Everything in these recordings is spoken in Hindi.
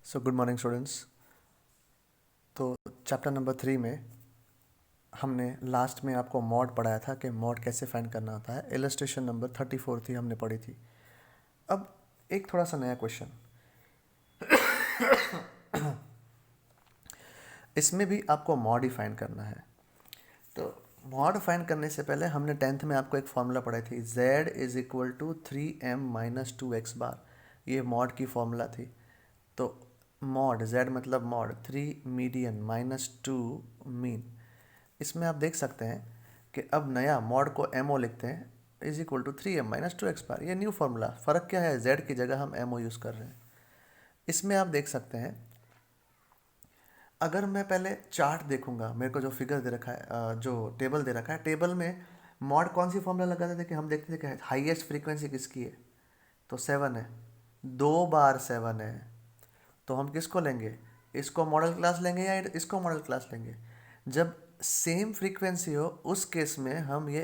So good morning students. तो चैप्टर नंबर 3 में हमने लास्ट में आपको मॉड पढ़ाया था कि मॉड कैसे फाइंड करना होता है। इलस्ट्रेशन नंबर 34 थी, हमने पढ़ी थी। अब एक थोड़ा सा नया क्वेश्चन, इसमें भी आपको मॉड ही फाइंड करना है। तो मॉड फाइंड करने से पहले हमने 10th में आपको एक फॉर्मूला पढ़ाई थी, z is equal to 3m minus 2x bar. ये मॉड की फॉर्मूला थी। तो मॉड z मतलब मॉड 3 मीडियन माइनस 2 मीन। इसमें आप देख सकते हैं कि अब नया मॉड को एमओ लिखते हैं is equal to 3m minus 2x bar. ये न्यू फार्मूला, फ़र्क क्या है, z की जगह हम एमओ यूज़ कर रहे हैं। इसमें आप देख सकते हैं, अगर मैं पहले चार्ट देखूंगा, मेरे को जो फिगर दे रखा है, जो टेबल दे रखा है, टेबल में मॉड कौन सी फॉर्मूला लगाते थे कि हम देखते थे कि हाईएस्ट फ्रीक्वेंसी किसकी है, तो 7 है, 2 बार 7 है। तो हम किसको लेंगे, इसको मॉडल क्लास लेंगे या इसको मॉडल क्लास लेंगे। जब सेम फ्रीक्वेंसी हो उस केस में हम ये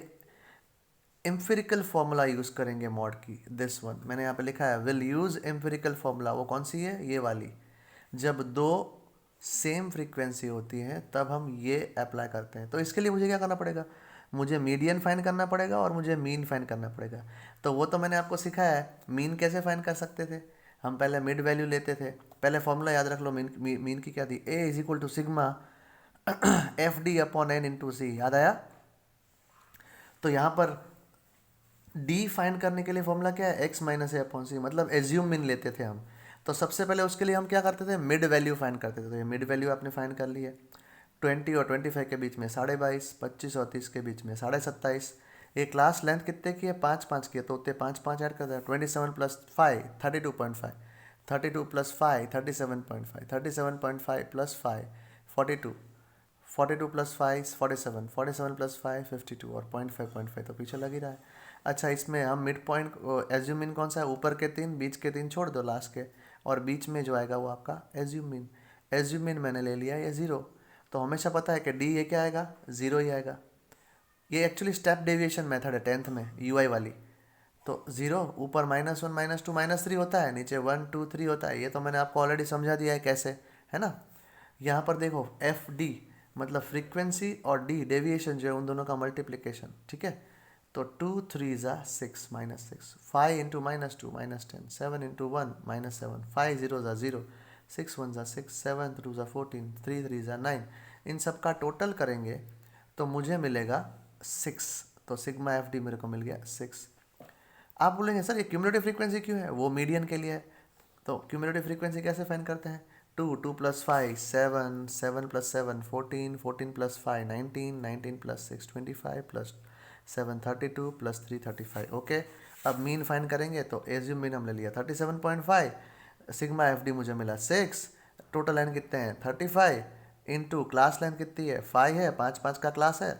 एम्फिरिकल फॉर्मूला यूज़ करेंगे मॉड की। दिस वन मैंने यहाँ पे लिखा है, विल यूज़ एम्फिरिकल फॉर्मूला। वो कौन सी है, ये वाली। जब दो सेम फ्रीक्वेंसी होती है तब हम ये अप्लाई करते हैं। तो इसके लिए मुझे क्या करना पड़ेगा, मुझे मीडियन फाइंड करना पड़ेगा और मुझे मीन फाइंड करना पड़ेगा। तो वो तो मैंने आपको सिखाया है। मीन कैसे फाइंड कर सकते थे, हम पहले मिड वैल्यू लेते थे। पहले फॉर्मूला याद रख लो, मीन की क्या थी, A is equal to sigma F D upon N into C. याद आया। तो यहाँ पर डी फाइंड करने के लिए फॉर्मूला क्या है, एक्स माइनस ए अपॉन सी, मतलब एज्यूम मीन लेते थे हम। तो सबसे पहले उसके लिए हम क्या करते थे, मिड वैल्यू फाइंड करते थे। तो ये मिड वैल्यू आपने फाइंड कर ली है। 20 और 25 के बीच में 22.5, 25 और 30 के बीच में 27.5। ये क्लास लेंथ कितने की है, 5 5 की है, तो उतने 5 5 ऐड कर दें। 27 plus 5 32.5, 32 plus 5 37.5, 37.5 plus 5 42, 42 plus 5 47, 47 plus 5 52 और 0.5 तो पीछे लग ही रहा है। अच्छा, इसमें हम मिड पॉइंट एज्यूम मीन कौन सा है, ऊपर के 3, बीच के 3 छोड़ दो लास्ट के, और बीच में जो आएगा वो आपका एज्यूम मीन। एज्यूम मीन मैंने ले लिया ये 0। तो हमेशा पता है कि डी ये क्या आएगा, 0 ही आएगा। ये एक्चुअली स्टेप डेविएशन मेथड है 10th में, यूआई वाली। तो 0 ऊपर -1 -2 -3 होता है, नीचे 1 2 3 होता है। ये तो मैंने आपको ऑलरेडी समझा दिया है कैसे, है ना। यहाँ पर देखो एफ डी मतलब फ्रीक्वेंसी और डी डेविएशन जो है उन दोनों का मल्टीप्लिकेशन, ठीक है। तो 2 3 ज़ा 6 -6, 5 इंटू -2 -10, 7 इंटू 1 -7, 5 0 ज़ा 0, 6 1 ज़ा 6, 7 2 ज़ा 14, 3 3 ज़ा 9। इन सब का टोटल करेंगे तो मुझे मिलेगा 6। तो सिग्मा एफ डी मेरे को मिल गया 6। आप बोलेंगे सर ये क्यूमुलेटिव फ्रीक्वेंसी क्यों है, वो मीडियन के लिए है। तो क्यूमुलेटिव फ्रीक्वेंसी कैसे फाइंड करते हैं, 2 2 plus 5 7, 7 plus 7 14, 14 plus 5 19, 19 plus 6 25 plus 7 32 plus 3 35। Okay, अब मीन फाइंड करेंगे तो एज्यूम मीन हमने लिया 37.5, सिग्मा एफ डी मुझे मिला 6। टोटल लाइन कितने हैं 35, इंटू क्लास लाइन कितनी है 5 है, 5 5 का क्लास है।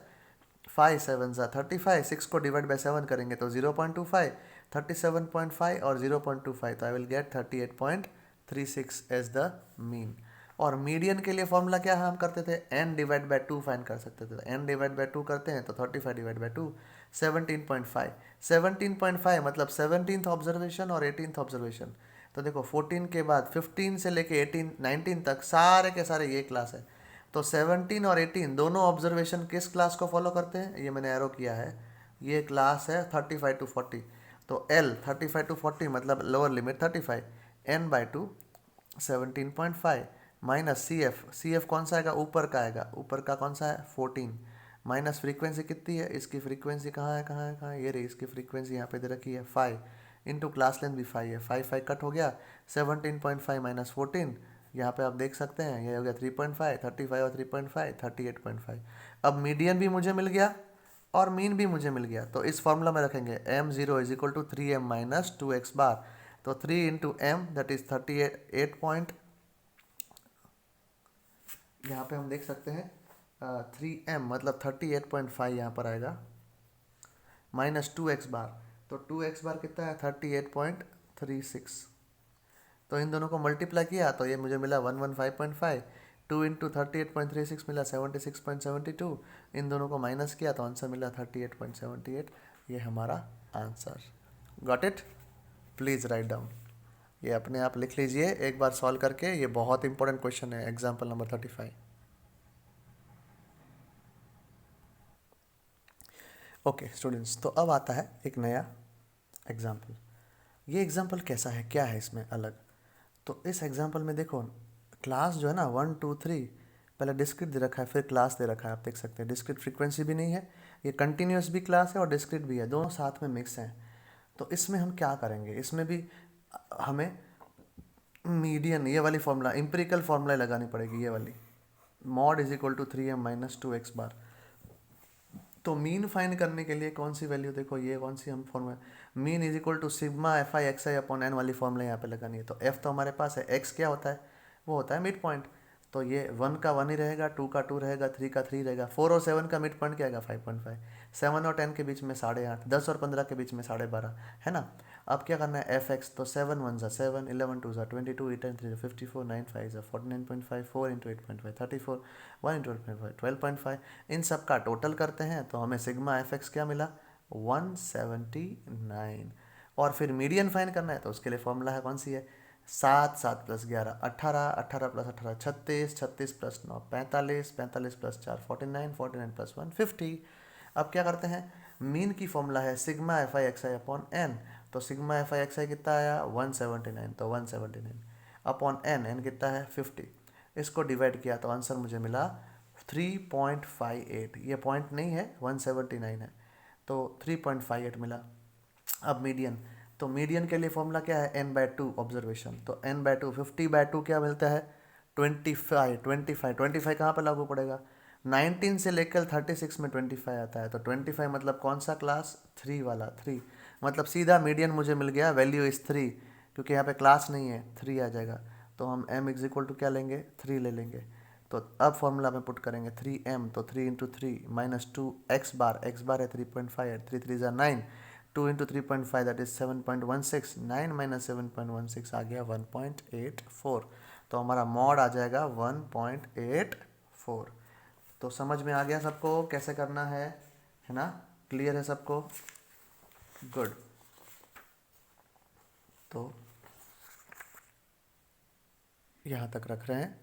5 7 ज़ा 35, 6 को डिवाइड बाई 7 करेंगे तो 0.25, 37.5 और 0.25, तो I will get 38.36 as the mean. और मीडियन के लिए फॉर्मूला क्या हम करते थे, n डिवाइड बाई 2 फाइंड कर सकते थे। n डिवाइड बाई 2 करते हैं तो 35 डिवाइड बाई 2 17.5, 17.5 मतलब 17th ऑब्जर्वेशन और 18th ऑब्जर्वेशन। तो देखो 14 के बाद 15 से लेके 18 19 तक सारे के सारे ये क्लास है। तो 17 और 18 दोनों ऑब्जर्वेशन किस क्लास को फॉलो करते हैं, ये मैंने एरो किया है, ये क्लास है 35 टू 40। तो L 35 टू 40 मतलब lower limit 35, n by 2 17.5 minus C F कौन सा आएगा, ऊपर का आएगा, ऊपर का कौन सा है 14, माइनस फ्रीक्वेंसी कितनी है, इसकी फ्रीक्वेंसी कहाँ है कहाँ है कहाँ है, ये रही इसकी फ्रीक्वेंसी यहाँ पे दे रखी है 5, इंटू क्लास लेंथ भी 5 है, 5 5 कट हो गया, 17.5 माइनस 14, यहाँ पे आप देख सकते हैं ये हो गया 3.5, 35 और 3.5 38.5। अब मीडियन भी मुझे मिल गया और मीन भी मुझे मिल गया। तो इस फॉर्मूला में रखेंगे m0 is equal to 3m minus 2x bar. तो 3 into M that is 38 point, यहाँ पे हम देख सकते हैं 3m मतलब 38.5 यहाँ पर आएगा, माइनस 2x बार। तो 2x बार कितना है 38.36। तो इन दोनों को मल्टीप्लाई किया तो ये मुझे मिला 115.5, 2 इंटू 38.36 मिला 76.72। इन दोनों को माइनस किया तो आंसर मिला 38.78। ये हमारा answer. Got it, please write down. ये अपने आप लिख लीजिए एक बार सॉल्व करके, ये बहुत इंपॉर्टेंट क्वेश्चन है, एग्जाम्पल नंबर 35। ओके स्टूडेंट्स, तो अब आता है एक नया एग्जाम्पल। ये एग्जाम्पल कैसा है, क्या है इसमें अलग? तो इस एग्जाम्पल में देखो, क्लास जो है ना 1 2 3, पहले डिस्क्रीट दे रखा है, फिर क्लास दे रखा है। आप देख सकते हैं डिस्क्रीट फ्रीक्वेंसी भी नहीं है, ये कंटिन्यूस भी क्लास है और डिस्क्रीट भी है, दोनों साथ में मिक्स हैं। तो इसमें हम क्या करेंगे, इसमें भी हमें मीडियन, ये वाली फॉर्मूला, इंपेरिकल फॉर्मूला लगानी पड़ेगी, ये वाली mode is equal to 3m minus 2x bar. तो मीन फाइंड करने के लिए कौन सी वैल्यू, देखो ये कौन सी हम formula, mean is equal to sigma F I X I upon N वाली फॉर्मूला यहाँ पे लगानी है। तो एफ तो हमारे पास है, एक्स क्या होता है, वो होता है मिड पॉइंट। तो ये 1 का 1 ही रहेगा, 2 का 2 रहेगा, 3 का 3 रहेगा, 4 और 7 का मिड पॉइंट क्या आएगा 5.5, 7 और 10 के बीच में 8.5, 10 और 15 के बीच में 12.5, है ना। अब क्या करना है, एफ एक्स, तो 7 1 ज़ा 7, 11 2 ज़ा 22, 8 10 3 ज़ा 54, 9 5 ज़ा 49.5, 4 इंटू 8.5 34, 1 इंटू 8.5 12.5। इन सब का टोटल करते हैं तो हमें सिग्मा एफ एक्स क्या मिला, 179। और फिर मीडियन फाइंड करना है तो उसके लिए फॉर्मूला है, कौन सी है, 7 7 plus 11 18, 18 plus 18 36, 36 plus 9 45, 45 plus 4 49, 49 plus 1 50। अब क्या करते हैं, मीन की फॉर्मूला है sigma F I X I upon N. तो sigma F I X I कितना आया 179, तो 179 अपॉन एन, एन कितना है 50। इसको डिवाइड किया तो आंसर मुझे मिला 3.58। ये पॉइंट नहीं है, 179 है, तो 3.58 मिला। अब मीडियन, तो मीडियन के लिए फॉर्मूला क्या है, n/2 ऑब्जर्वेशन। तो n/2 50/2 क्या मिलता है 25। 25 कहाँ पर लागू पड़ेगा, 19 से लेकर 36 में 25 आता है। तो 25 मतलब कौन सा क्लास, 3 वाला, 3 मतलब सीधा मीडियन मुझे मिल गया, वैल्यू इज 3, क्योंकि यहाँ पे क्लास नहीं है, 3 आ जाएगा। तो हम m इज इक्वल टू क्या लेंगे, 3 ले लेंगे। तो अब फॉर्मूला में पुट करेंगे 3m, तो 3 इंटू 3 माइनस 2 x बार है 3.5, 3 3 ज़ा 9, 2 इंटू 3.5 दैट इज 7.16, 9 माइनस 7.16 आ गया 1.84। तो हमारा मॉड आ जाएगा 1.84। तो समझ में आ गया सबको कैसे करना है ना, क्लियर है सबको, गुड। तो यहाँ तक रख रहे हैं।